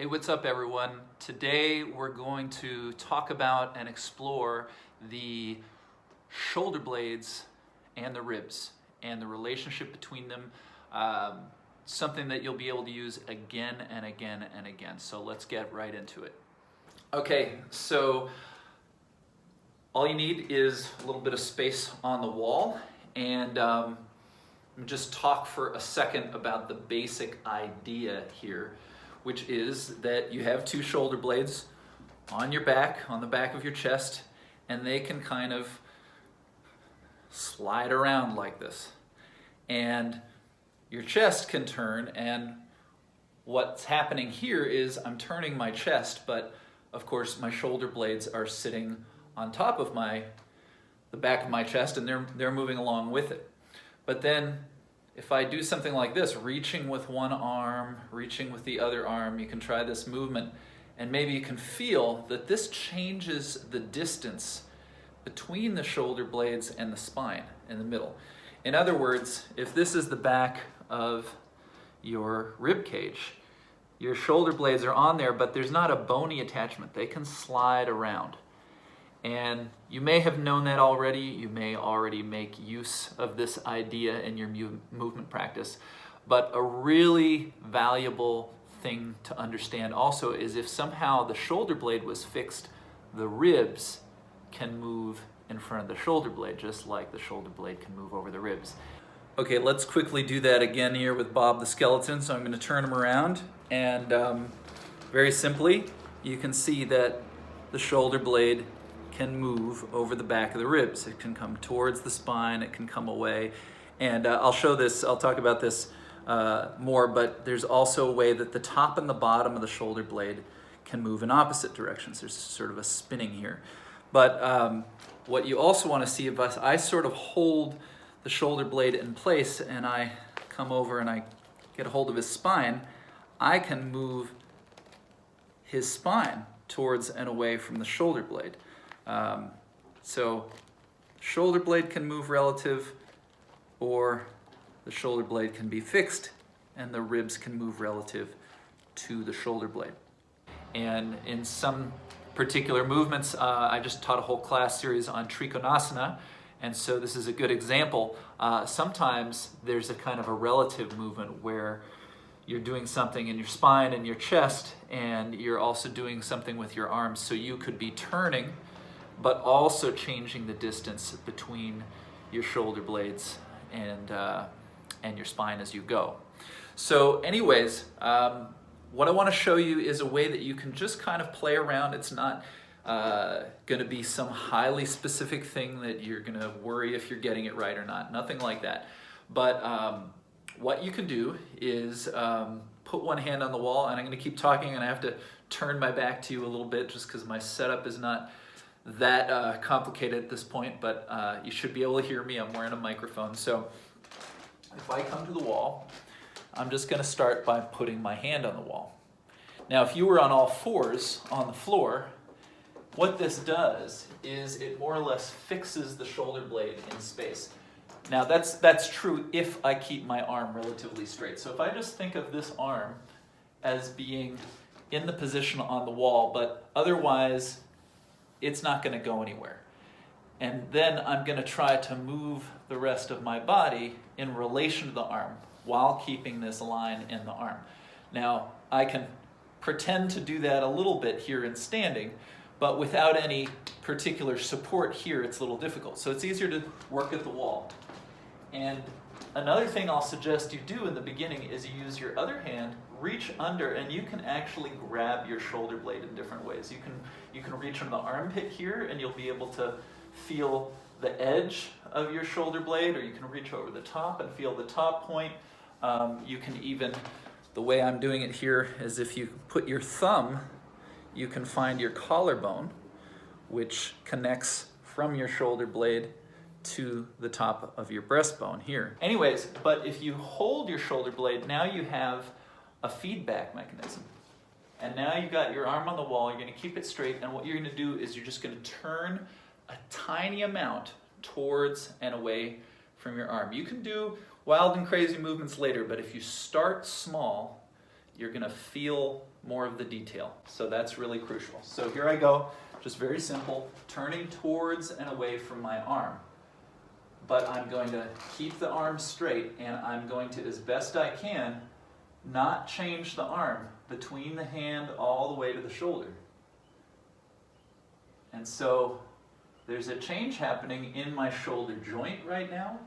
Hey, what's up everyone? Today we're going to talk about and explore the shoulder blades and the ribs and the relationship between them. Something that you'll be able to use again and again and again. So let's get right into it. Okay, so all you need is a little bit of space on the wall, and just talk for a second about the basic idea here, which is that you have two shoulder blades on your back, on the back of your chest, and they can kind of slide around like this. And your chest can turn, and what's happening here is I'm turning my chest, but of course my shoulder blades are sitting on top of the back of my chest, and they're moving along with it. But then if I do something like this, reaching with one arm, reaching with the other arm, you can try this movement, and maybe you can feel that this changes the distance between the shoulder blades and the spine in the middle. In other words, if this is the back of your rib cage, your shoulder blades are on there, but there's not a bony attachment. They can slide around. And you may have known that already. You may already make use of this idea in your movement practice. But a really valuable thing to understand also is if somehow the shoulder blade was fixed, the ribs can move in front of the shoulder blade, just like the shoulder blade can move over the ribs. Okay, let's quickly do that again here with Bob the skeleton. So I'm going to turn him around, and very simply, you can see that the shoulder blade can move over the back of the ribs. It can come towards the spine, it can come away. And I'll show this, I'll talk about this more, but there's also a way that the top and the bottom of the shoulder blade can move in opposite directions. There's sort of a spinning here. But what you also want to see of us, I sort of hold the shoulder blade in place, and I come over and I get a hold of his spine. I can move his spine towards and away from the shoulder blade. So shoulder blade can move relative, or the shoulder blade can be fixed and the ribs can move relative to the shoulder blade. And in some particular movements, I just taught a whole class series on Trikonasana, and so this is a good example. Sometimes there's a kind of a relative movement where you're doing something in your spine and your chest, and you're also doing something with your arms. So you could be turning, but also changing the distance between your shoulder blades and your spine as you go. So anyways, what I want to show you is a way that you can just kind of play around. It's not going to be some highly specific thing that you're going to worry if you're getting it right or not. Nothing like that. But what you can do is put one hand on the wall, and I'm going to keep talking, and I have to turn my back to you a little bit just because my setup is not that complicated at this point, but you should be able to hear me. I'm wearing a microphone. So if I come to the wall, I'm just going to start by putting my hand on the wall. Now, if you were on all fours on the floor, what this does is it more or less fixes the shoulder blade in space. Now, that's true if I keep my arm relatively straight. So if I just think of this arm as being in the position on the wall, but otherwise it's not going to go anywhere. And then I'm going to try to move the rest of my body in relation to the arm while keeping this line in the arm. Now, I can pretend to do that a little bit here in standing, but without any particular support here, it's a little difficult. So it's easier to work at the wall. And another thing I'll suggest you do in the beginning is you use your other hand, reach under, and you can actually grab your shoulder blade in different ways. You can reach from the armpit here, and you'll be able to feel the edge of your shoulder blade, or you can reach over the top and feel the top point. You can even, the way I'm doing it here is if you put your thumb, you can find your collarbone, which connects from your shoulder blade to the top of your breastbone here. Anyways, but if you hold your shoulder blade, now you have a feedback mechanism. And now you've got your arm on the wall, you're going to keep it straight, and what you're going to do is you're just going to turn a tiny amount towards and away from your arm. You can do wild and crazy movements later, but if you start small, you're going to feel more of the detail. So that's really crucial. So here I go, just very simple, turning towards and away from my arm. But I'm going to keep the arm straight, and I'm going to, as best I can, not change the arm between the hand all the way to the shoulder. And so there's a change happening in my shoulder joint right now.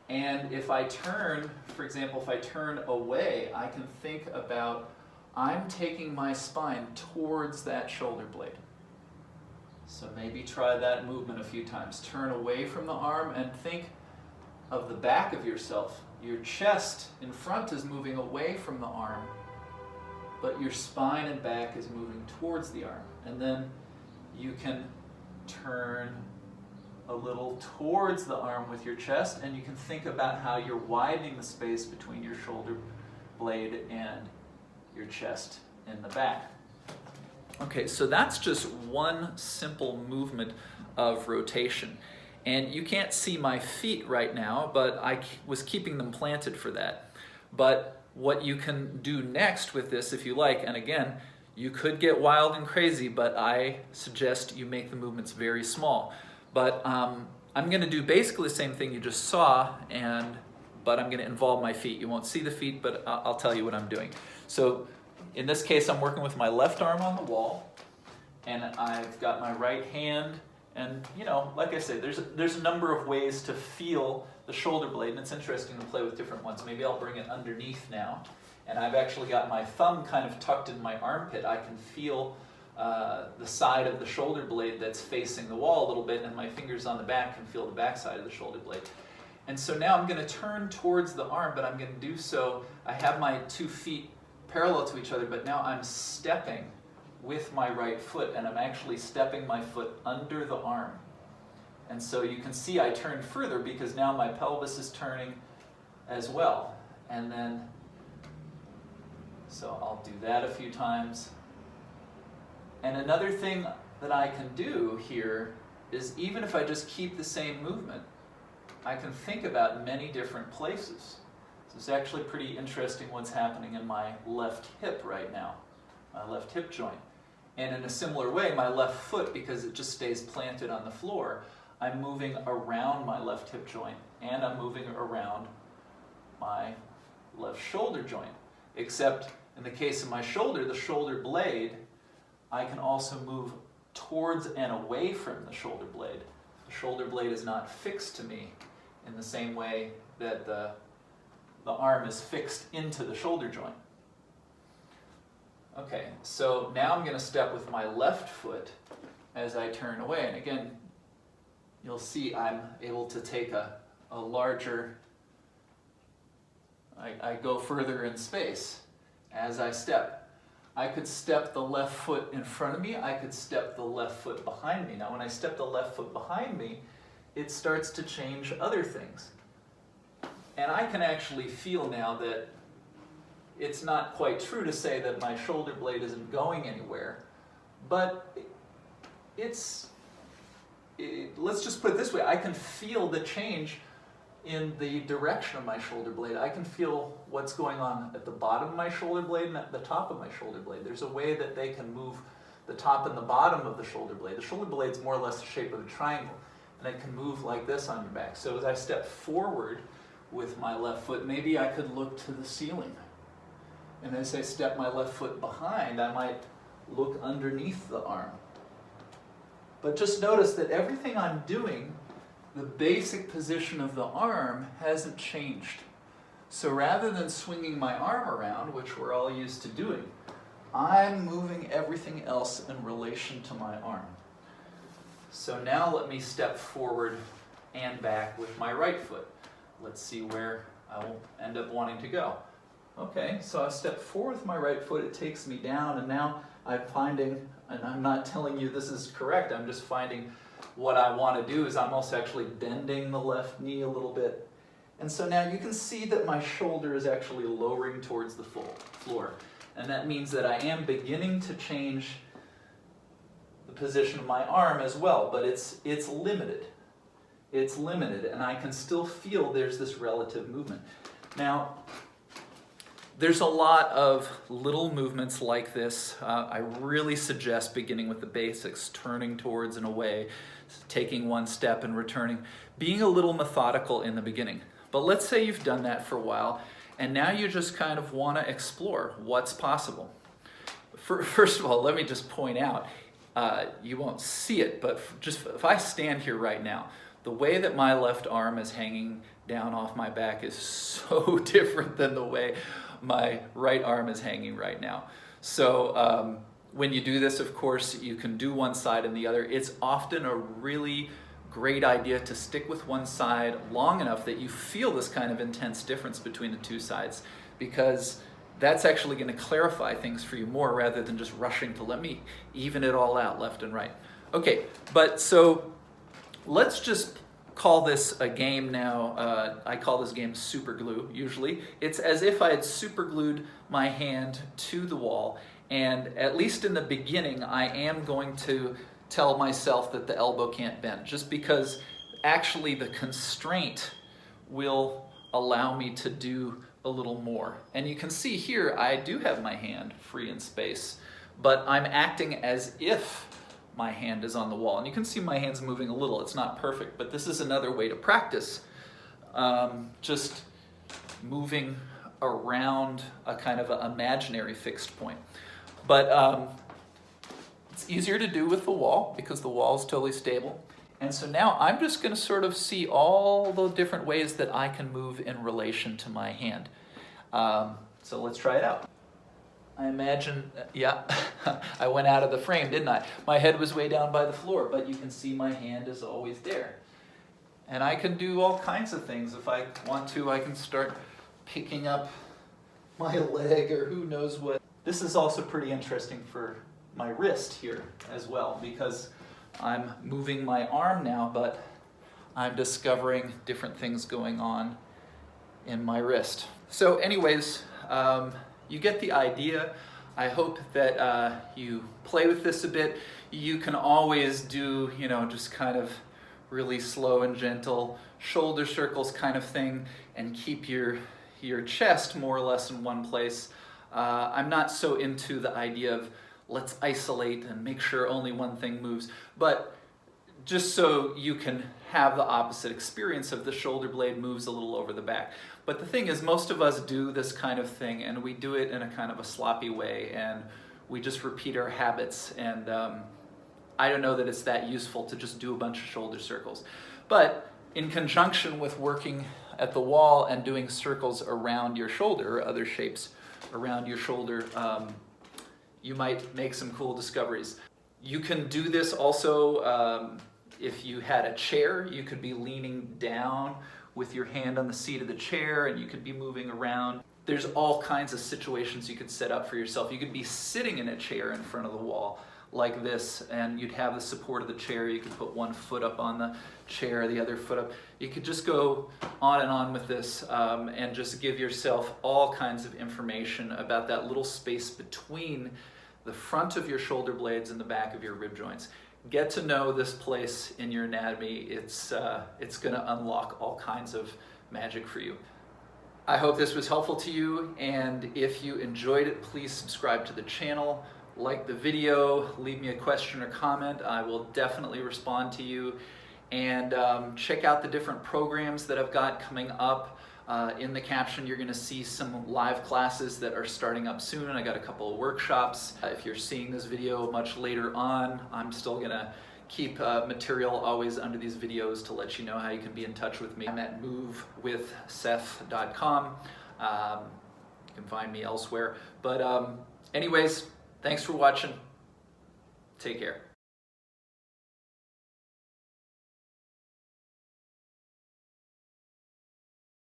And if I turn, for example, if I turn away, I can think about I'm taking my spine towards that shoulder blade. So maybe try that movement a few times. Turn away from the arm and think of the back of yourself. Your chest in front is moving away from the arm, but your spine and back is moving towards the arm. And then you can turn a little towards the arm with your chest, and you can think about how you're widening the space between your shoulder blade and your chest in the back. Okay, so that's just one simple movement of rotation. And you can't see my feet right now, but I was keeping them planted for that. But what you can do next with this, if you like, and again, you could get wild and crazy, but I suggest you make the movements very small. But I'm going to do basically the same thing you just saw, but I'm going to involve my feet. You won't see the feet, but I'll tell you what I'm doing. So in this case, I'm working with my left arm on the wall, and I've got my right hand. And like I said, there's a number of ways to feel the shoulder blade, and it's interesting to play with different ones. Maybe I'll bring it underneath now, and I've actually got my thumb kind of tucked in my armpit. I can feel the side of the shoulder blade that's facing the wall a little bit, and my fingers on the back can feel the back side of the shoulder blade. And so now I'm going to turn towards the arm, but I'm going to do so. I have my 2 feet parallel to each other, but now I'm stepping with my right foot, and I'm actually stepping my foot under the arm. And so you can see I turned further because now my pelvis is turning as well. And then, so I'll do that a few times. And another thing that I can do here is, even if I just keep the same movement, I can think about many different places. So it's actually pretty interesting what's happening in my left hip right now, my left hip joint. And in a similar way, my left foot, because it just stays planted on the floor, I'm moving around my left hip joint, and I'm moving around my left shoulder joint. Except in the case of my shoulder, the shoulder blade, I can also move towards and away from the shoulder blade. The shoulder blade is not fixed to me in the same way that the arm is fixed into the shoulder joint. Okay, so now I'm going to step with my left foot as I turn away. And again, you'll see I'm able to take a larger, I go further in space as I step. I could step the left foot in front of me. I could step the left foot behind me. Now when I step the left foot behind me, it starts to change other things. And I can actually feel now that it's not quite true to say that my shoulder blade isn't going anywhere, but let's just put it this way. I can feel the change in the direction of my shoulder blade. I can feel what's going on at the bottom of my shoulder blade and at the top of my shoulder blade. There's a way that they can move the top and the bottom of the shoulder blade. The shoulder blade's more or less the shape of a triangle, and it can move like this on your back. So as I step forward with my left foot, maybe I could look to the ceiling. And as I step my left foot behind, I might look underneath the arm. But just notice that everything I'm doing, the basic position of the arm hasn't changed. So rather than swinging my arm around, which we're all used to doing, I'm moving everything else in relation to my arm. So now let me step forward and back with my right foot. Let's see where I will end up wanting to go. Okay, so I step forward with my right foot, it takes me down, and now I'm finding, and I'm not telling you this is correct, I'm just finding what I want to do is I'm also actually bending the left knee a little bit. And so now you can see that my shoulder is actually lowering towards the floor. And that means that I am beginning to change the position of my arm as well, but it's limited. It's limited, and I can still feel there's this relative movement. Now, There's a lot of little movements like this. I really suggest beginning with the basics, turning towards and away, taking one step and returning, being a little methodical in the beginning. But let's say you've done that for a while, and now you just kind of want to explore what's possible. First of all, let me just point out, you won't see it, but just if I stand here right now, the way that my left arm is hanging down off my back is so different than the way my right arm is hanging right now. So when you do this, of course, you can do one side and the other. It's often a really great idea to stick with one side long enough that you feel this kind of intense difference between the two sides, because that's actually going to clarify things for you more rather than just rushing to let me even it all out left and right. Okay, but so let's just call this a game now. I call this game super glue usually. It's as if I had super glued my hand to the wall, and at least in the beginning I am going to tell myself that the elbow can't bend, just because actually the constraint will allow me to do a little more. And you can see here I do have my hand free in space, but I'm acting as if my hand is on the wall. And you can see my hand's moving a little. It's not perfect, but this is another way to practice just moving around a kind of an imaginary fixed point. But it's easier to do with the wall because the wall is totally stable. And so now I'm just going to sort of see all the different ways that I can move in relation to my hand. So let's try it out. I imagine, yeah, I went out of the frame, didn't I? My head was way down by the floor, but you can see my hand is always there. And I can do all kinds of things. If I want to, I can start picking up my leg or who knows what. This is also pretty interesting for my wrist here as well, because I'm moving my arm now, but I'm discovering different things going on in my wrist. So anyways, you get the idea. I hope that you play with this a bit. You can always do, just kind of really slow and gentle shoulder circles kind of thing, and keep your chest more or less in one place. I'm not so into the idea of let's isolate and make sure only one thing moves, but just so you can have the opposite experience of the shoulder blade moves a little over the back. But the thing is, most of us do this kind of thing, and we do it in a kind of a sloppy way, and we just repeat our habits, and I don't know that it's that useful to just do a bunch of shoulder circles. But in conjunction with working at the wall and doing circles around your shoulder, other shapes around your shoulder, you might make some cool discoveries. You can do this also if you had a chair. You could be leaning down with your hand on the seat of the chair, and you could be moving around. There's all kinds of situations you could set up for yourself. You could be sitting in a chair in front of the wall like this, and you'd have the support of the chair. You could put one foot up on the chair, the other foot up. You could just go on and on with this and just give yourself all kinds of information about that little space between the front of your shoulder blades and the back of your rib joints. Get to know this place in your anatomy. It's going to unlock all kinds of magic for you. I hope this was helpful to you, and if you enjoyed it, please subscribe to the channel, like the video, leave me a question or comment. I will definitely respond to you, and check out the different programs that I've got coming up. In the caption, you're going to see some live classes that are starting up soon. I got a couple of workshops. If you're seeing this video much later on, I'm still going to keep material always under these videos to let you know how you can be in touch with me. I'm at movewithseth.com. You can find me elsewhere. But anyways, thanks for watching. Take care.